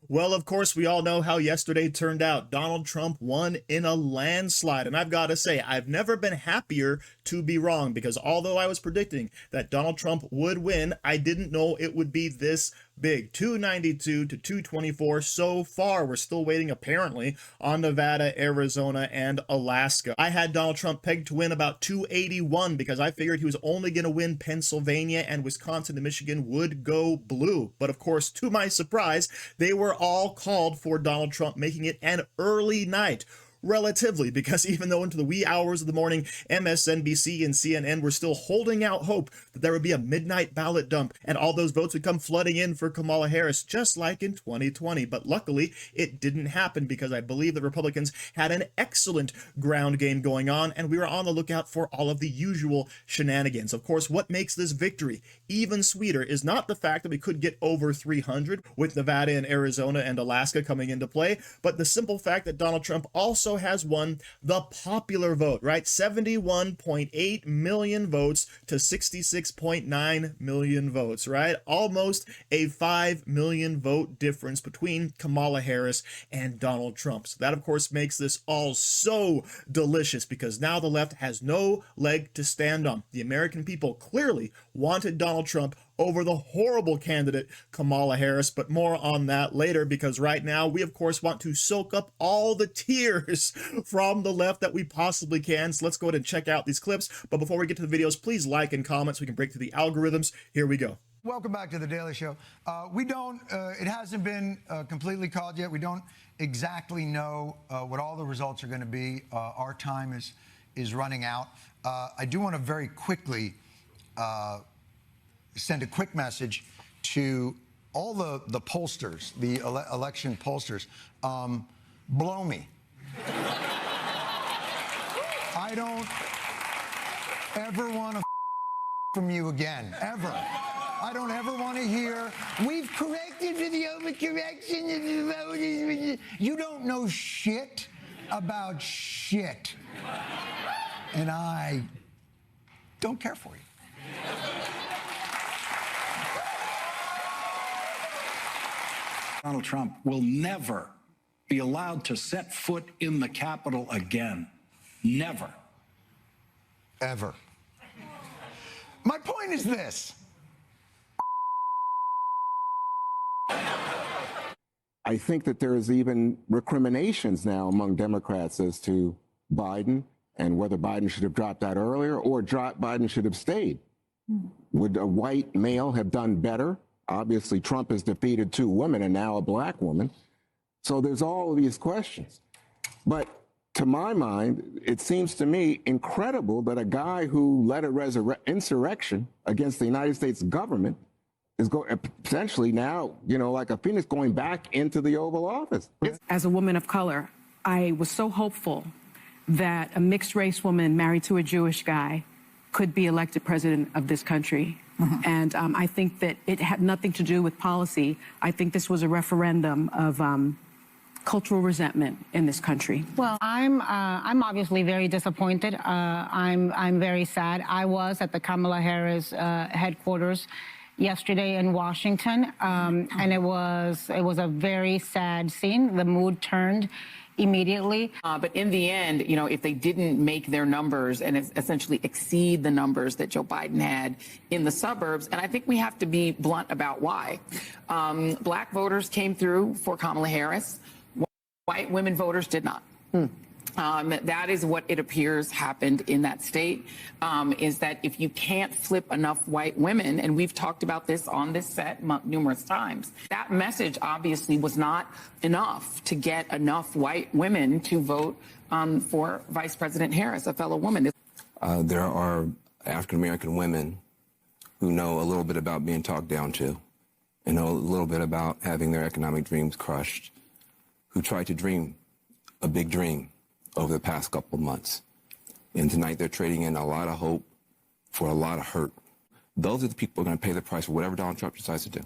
Well, of course, we all know how yesterday turned out. Donald Trump won in a landslide. And I've got to say, I've never been happier to be wrong, because although I was predicting that Donald Trump would win, I didn't know it would be this big. 292 to 224 so far. We're still waiting, apparently, on Nevada, Arizona, and Alaska. I had Donald Trump pegged to win about 281 because I figured he was only going to win Pennsylvania, and Wisconsin and Michigan would go blue. But of course, to my surprise, they were all called for Donald Trump, making it an early night. Relatively, because even though into the wee hours of the morning, MSNBC and CNN were still holding out hope that there would be a midnight ballot dump and all those votes would come flooding in for Kamala Harris, just like in 2020. But luckily, it didn't happen, because I believe the Republicans had an excellent ground game going on, and we were on the lookout for all of the usual shenanigans. Of course, what makes this victory even sweeter is not the fact that we could get over 300 with Nevada and Arizona and Alaska coming into play, but the simple fact that Donald Trump also has won the popular vote, right? 71.8 million votes to 66.9 million votes, right? Almost a 5 million vote difference between Kamala Harris and Donald Trump. So that, of course, makes this all so delicious, because now the left has no leg to stand on. The American people clearly wanted Donald Trump over the horrible candidate Kamala Harris, but more on that later, because right now we of course want to soak up all the tears from the left that we possibly can. So let's go ahead and check out these clips. But before we get to the videos, please like and comment so we can break through the algorithms. Here we go. Welcome back to The Daily Show. It hasn't been completely called yet. We don't exactly know what all the results are going to be. Our time is running out. I do want to very quickly send a quick message to all the pollsters, the election pollsters. Blow me. I don't ever want to from you again, ever. I don't ever want to hear, we've corrected for the overcorrection of the voters. You don't know shit about shit. And I don't care for you. Donald Trump will never be allowed to set foot in the Capitol again. Never. Ever. My point is this. I think that there's even recriminations now among Democrats as to Biden and whether Biden should have dropped out earlier or Biden should have stayed. Would a white male have done better? Obviously, Trump has defeated 2 women and now a black woman. So there's all of these questions. But to my mind, it seems to me incredible that a guy who led a insurrection against the United States government is potentially now, like a phoenix, going back into the Oval Office. As a woman of color, I was so hopeful that a mixed race woman married to a Jewish guy could be elected president of this country. And I think that it had nothing to do with policy. I think this was a referendum of cultural resentment in this country. Well, I'm obviously very disappointed. I'm very sad. I was at the Kamala Harris headquarters yesterday in Washington, and it was a very sad scene. The mood turned immediately. But in the end, if they didn't make their numbers and essentially exceed the numbers that Joe Biden had in the suburbs, and I think we have to be blunt about why. Black voters came through for Kamala Harris. White women voters did not. That is what it appears happened in that state, is that if you can't flip enough white women, and we've talked about this on this set numerous times, that message obviously was not enough to get enough white women to vote for Vice President Harris, a fellow woman. There are African-American women who know a little bit about being talked down to and know a little bit about having their economic dreams crushed, who tried to dream a big dream over the past couple of months. And tonight they're trading in a lot of hope for a lot of hurt. those are the people who are going to pay the price for whatever Donald Trump decides to do.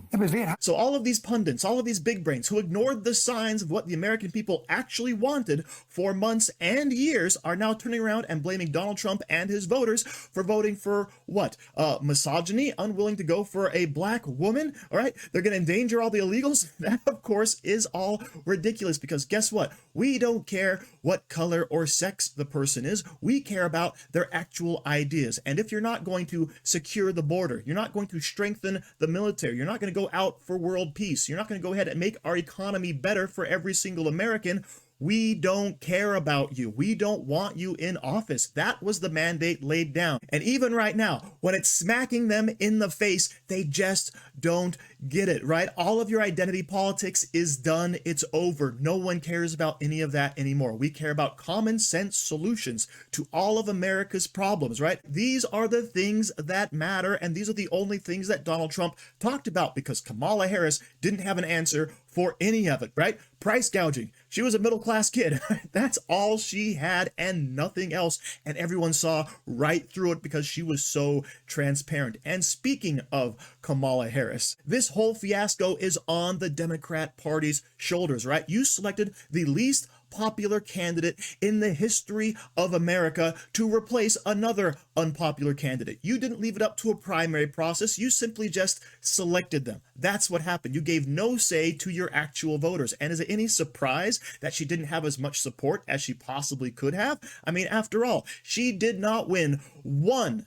So all of these pundits, all of these big brains who ignored the signs of what the American people actually wanted for months and years are now turning around and blaming Donald Trump and his voters for voting for what? Misogyny, unwilling to go for a black woman. All right. They're going to endanger all the illegals. That, of course, is all ridiculous, because guess what? We don't care what color or sex the person is. We care about their actual ideas. And if you're not going to secure the border, you're not going to strengthen the military, you're not going to go out for world peace, you're not going to go ahead and make our economy better for every single American, we don't care about you. We don't want you in office. That was the mandate laid down. And even right now, when it's smacking them in the face, they just don't get it, right? All of your identity politics is done. It's over. No one cares about any of that anymore. We care about common sense solutions to all of America's problems, right? These are the things that matter. And these are the only things that Donald Trump talked about, because Kamala Harris didn't have an answer for any of it, right? Price gouging. She was a middle-class kid. That's all she had and nothing else. And everyone saw right through it because she was so transparent. And speaking of Kamala Harris, this whole fiasco is on the Democrat Party's shoulders, right? You selected the least popular candidate in the history of America to replace another unpopular candidate. You didn't leave it up to a primary process. You simply just selected them. That's what happened. You gave no say to your actual voters. And is it any surprise that she didn't have as much support as she possibly could have? I mean, after all, she did not win one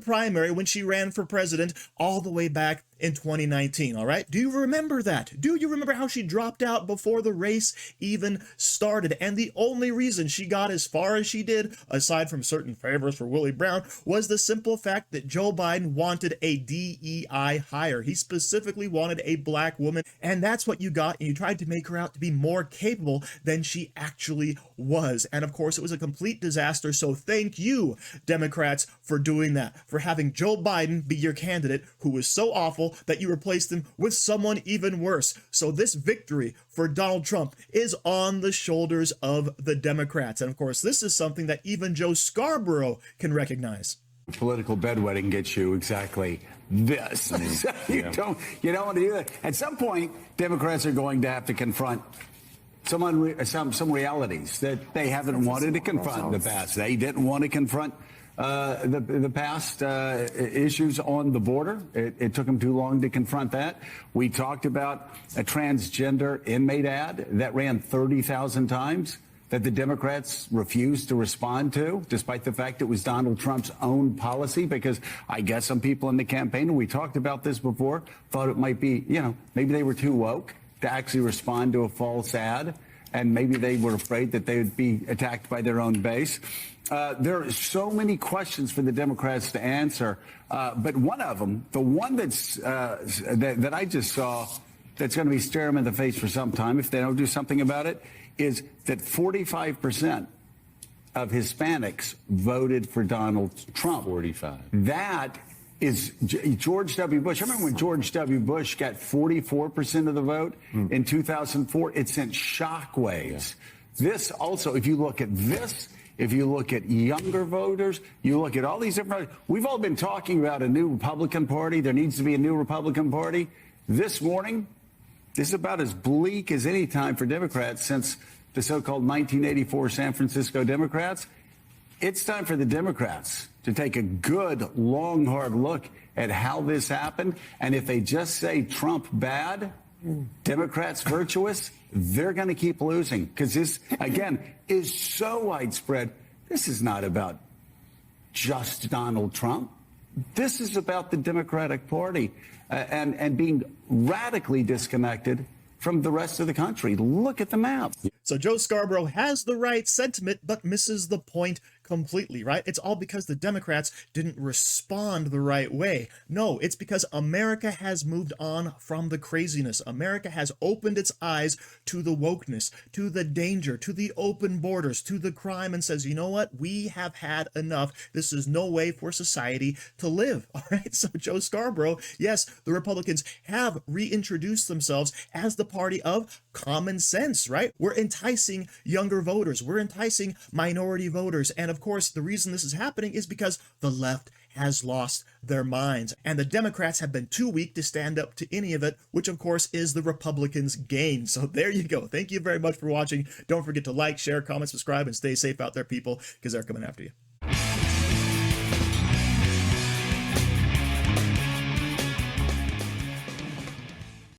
primary when she ran for president all the way back in 2019, all right? Do you remember that? Do you remember how she dropped out before the race even started? And the only reason she got as far as she did, aside from certain favors for Willie Brown, was the simple fact that Joe Biden wanted a DEI hire. He specifically wanted a black woman, and that's what you got, and you tried to make her out to be more capable than she actually was. And of course, it was a complete disaster, so thank you, Democrats, for doing that, for having Joe Biden be your candidate who was so awful that you replaced him with someone even worse. So this victory for Donald Trump is on the shoulders of the Democrats. And of course, this is something that even Joe Scarborough can recognize. Political bedwetting gets you exactly this. You don't want to do that. At some point, Democrats are going to have to confront some realities that they haven't wanted to confront in the past. They didn't want to confront the past issues on the border. It took them too long to confront that. We talked about a transgender inmate ad that ran 30,000 times that the Democrats refused to respond to, despite the fact it was Donald Trump's own policy, because I guess some people in the campaign, and we talked about this before, thought it might be, maybe they were too woke to actually respond to a false ad, and maybe they were afraid that they would be attacked by their own base. There are so many questions for the Democrats to answer, but one of them, the one that I just saw that's going to be staring them in the face for some time if they don't do something about it, is that 45% of Hispanics voted for Donald Trump. 45. That is George W. Bush. I remember when George W. Bush got 44% of the vote in 2004. It sent shockwaves. Yeah. This also, if you look at this, if you look at younger voters, you look at all these different, we've all been talking about a new Republican Party. There needs to be a new Republican Party. This morning, this is about as bleak as any time for Democrats since the so-called 1984 San Francisco Democrats. It's time for the Democrats to take a good, long, hard look at how this happened. And if they just say Trump bad, Democrats virtuous, they're going to keep losing, because this, again, is so widespread. This is not about just Donald Trump. This is about the Democratic Party and being radically disconnected from the rest of the country. Look at the map. So Joe Scarborough has the right sentiment, but misses the point completely, right? It's all because the Democrats didn't respond the right way. No, it's because America has moved on from the craziness. America has opened its eyes to the wokeness, to the danger, to the open borders, to the crime, and says, you know what? We have had enough. This is no way for society to live. All right. So Joe Scarborough, yes, the Republicans have reintroduced themselves as the party of common sense, right? We're enticing younger voters. We're enticing minority voters. And of course, the reason this is happening is because the left has lost their minds. And the Democrats have been too weak to stand up to any of it, which of course is the Republicans' gain. So there you go. Thank you very much for watching. Don't forget to like, share, comment, subscribe, and stay safe out there, people, because they're coming after you.